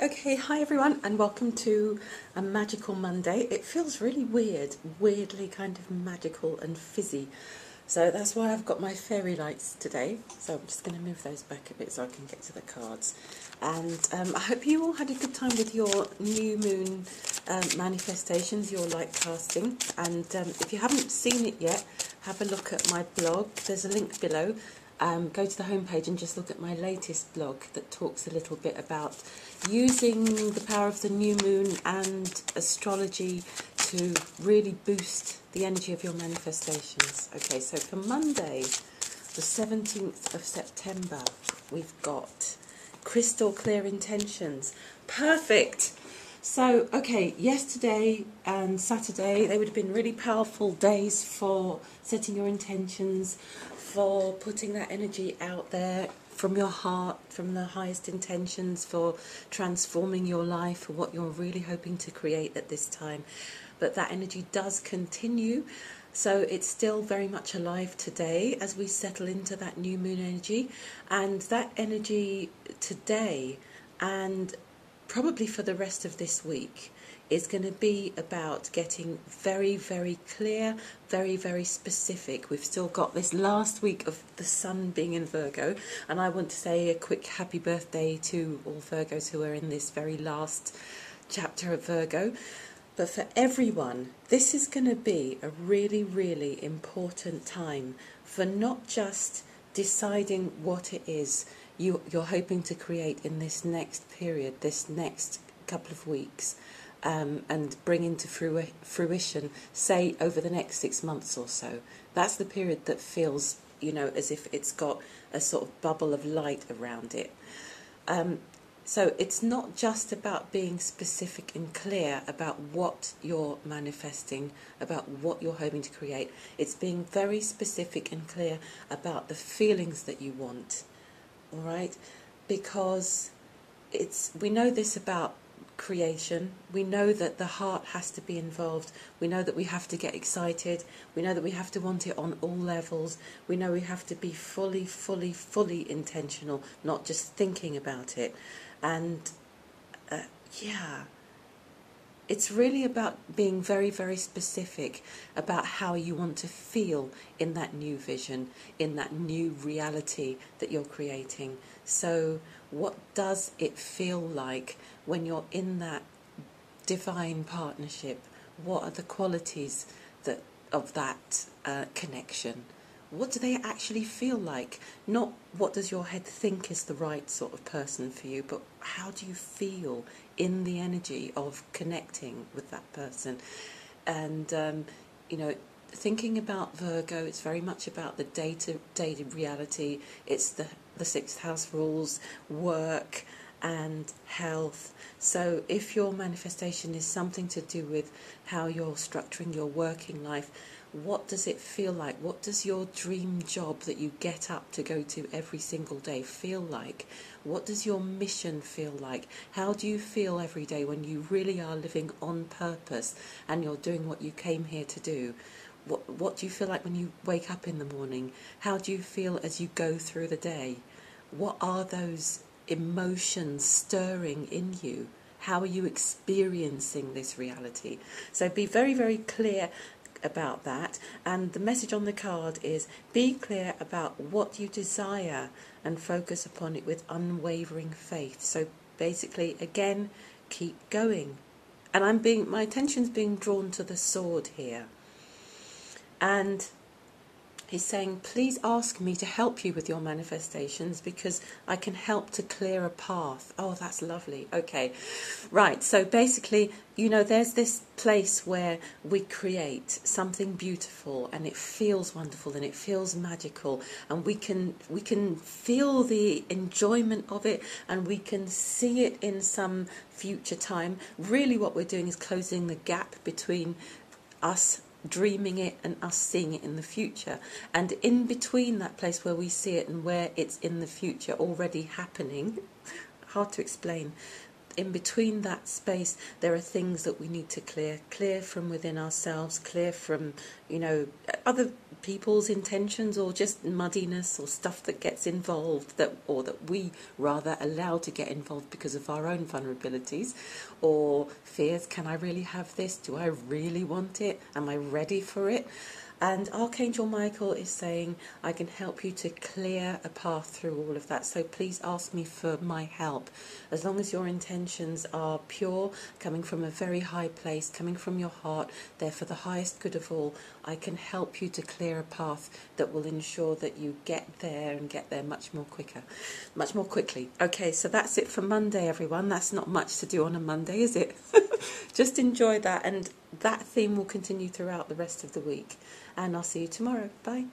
Okay, hi everyone, and welcome to a magical Monday. It feels really weird, weirdly kind of magical and fizzy. So that's why I've got my fairy lights today. So I'm just going to move those back a bit so I can get to the cards. And I hope you all had a good time with your new moon manifestations, your light casting. And if you haven't seen it yet, have a look at my blog. There's a link below. Go to the homepage and just look at my latest blog that talks a little bit about using the power of the new moon and astrology to really boost the energy of your manifestations. Okay, so for Monday, the 17th of September, we've got crystal clear intentions. Perfect! So, okay, yesterday and Saturday, they would have been really powerful days for setting your intentions, for putting that energy out there from your heart, from the highest intentions, for transforming your life, for what you're really hoping to create at this time. But that energy does continue, so it's still very much alive today as we settle into that new moon energy. And that energy today, and probably for the rest of this week, is going to be about getting very, very clear, very, very specific. We've still got this last week of the sun being in Virgo, and I want to say a quick happy birthday to all Virgos who are in this very last chapter of Virgo. But for everyone, this is going to be a really, really important time for not just deciding what it is you're hoping to create in this next period, this next couple of weeks, and bring into fruition, say, over the next 6 months or so. That's the period that feels, as if it's got a sort of bubble of light around it. So it's not just about being specific and clear about what you're manifesting, about what you're hoping to create. It's being very specific and clear about the feelings that you want, all right? Because we know this about creation. We know that the heart has to be involved. We know that we have to get excited. We know that we have to want it on all levels. We know we have to be fully, fully, fully intentional, not just thinking about it. And it's really about being very, very specific about how you want to feel in that new vision, in that new reality that you're creating. So what does it feel like when you're in that divine partnership? What are the qualities of that connection? What do they actually feel like? Not what does your head think is the right sort of person for you, but how do you feel in the energy of connecting with that person? And, thinking about Virgo, it's very much about the day-to-day reality. It's the sixth house rules, work and health. So if your manifestation is something to do with how you're structuring your working life, what does it feel like? What does your dream job that you get up to go to every single day feel like? What does your mission feel like? How do you feel every day when you really are living on purpose and you're doing what you came here to do? What do you feel like when you wake up in the morning? How do you feel as you go through the day? What are those emotions stirring in you? How are you experiencing this reality? So be very, very clear about that. And the message on the card is be clear about what you desire and focus upon it with unwavering faith. So basically, again, keep going. And my attention's being drawn to the sword here. And he's saying, please ask me to help you with your manifestations because I can help to clear a path. Oh, that's lovely. Okay. Right. So basically, there's this place where we create something beautiful and it feels wonderful and it feels magical and we can feel the enjoyment of it and we can see it in some future time. Really what we're doing is closing the gap between us dreaming it and us seeing it in the future, and in between that place where we see it and where it's in the future already happening, hard to explain, in between that space there are things that we need to clear from within ourselves, clear from other people's intentions, or just muddiness or stuff that gets involved, that we rather allow to get involved because of our own vulnerabilities or fears. Can I really have this? Do I really want it? Am I ready for it? And Archangel Michael is saying, I can help you to clear a path through all of that. So please ask me for my help. As long as your intentions are pure, coming from a very high place, coming from your heart, they're for the highest good of all, I can help you to clear a path that will ensure that you get there and get there much more quickly. Okay, so that's it for Monday, everyone. That's not much to do on a Monday, is it? Just enjoy that, and that theme will continue throughout the rest of the week. And I'll see you tomorrow. Bye.